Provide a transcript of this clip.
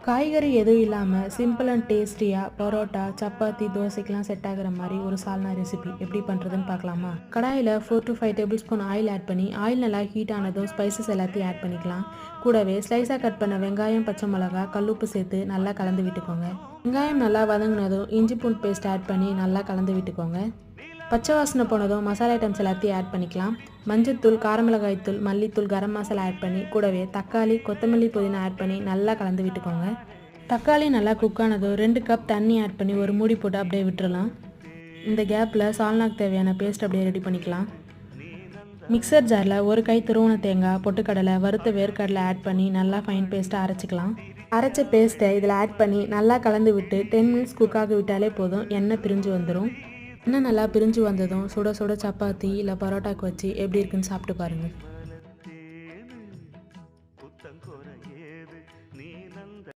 காய்கறி எதுவும் இல்லாமல் சிம்பிள் அண்ட் டேஸ்டியாக பரோட்டா, சப்பாத்தி, தோசைக்கெலாம் செட் ஆகிற மாதிரி ஒரு சால்னா ரெசிபி எப்படி பண்ணுறதுன்னு பார்க்கலாமா? கடாயில் 4 to 5 tablespoon oil add பண்ணி ஆயில் நல்லா ஹீட் ஆனதும் ஸ்பைசஸ் எல்லாத்தையும் ஆட் பண்ணிக்கலாம். கூடவே ஸ்லைஸாக கட் பண்ண வெங்காயம், பச்சை மிளகா, கல்லுப்பு சேர்த்து நல்லா கலந்து விட்டுக்கோங்க. வெங்காயம் நல்லா வதங்கினதும் இஞ்சி பூண்டு பேஸ்ட் ஆட் பண்ணி நல்லா கலந்து விட்டுக்கோங்க. பச்சை வாசனை போனதும் மசாலா ஐட்டம்ஸ் எல்லாத்தையும் ஆட் பண்ணிக்கலாம். மஞ்சள்தூள், காரமிளகாய் தூள், மல்லித்தூள், கரம் மசாலா ஆட் பண்ணி கூடவே தக்காளி, கொத்தமல்லி, புதினா ஆட் பண்ணி நல்லா கலந்து விட்டுக்கோங்க. தக்காளி நல்லா குக் ஆனதும் 2 கப் தண்ணி ஆட் பண்ணி ஒரு மூடி போட்டு அப்படியே விட்டுறலாம். இந்த கேப்பில் சால்னாக்கு தேவையான பேஸ்ட் அப்படியே ரெடி பண்ணிக்கலாம். மிக்சர் ஜாரில் 1 கை துருவன தேங்காய், பொட்டுக்கடலை, வறுத்த வேர்க்கடலை ஆட் பண்ணி நல்லா ஃபைன் பேஸ்ட்டாக அரைச்சிக்கலாம். அரைச்ச பேஸ்ட்டை இதில் ஆட் பண்ணி நல்லா கலந்து விட்டு 10 மினிட்ஸ் குக்காக விட்டாலே போதும், எண்ணெய் பிரிஞ்சு வந்துடும். எண்ணெய் நல்லா பிரிஞ்சு வந்ததும் சுட சுட சப்பாத்தி இல்லை பரோட்டாக்கு வச்சு எப்படி இருக்குன்னு சாப்பிட்டு பாருங்கள்.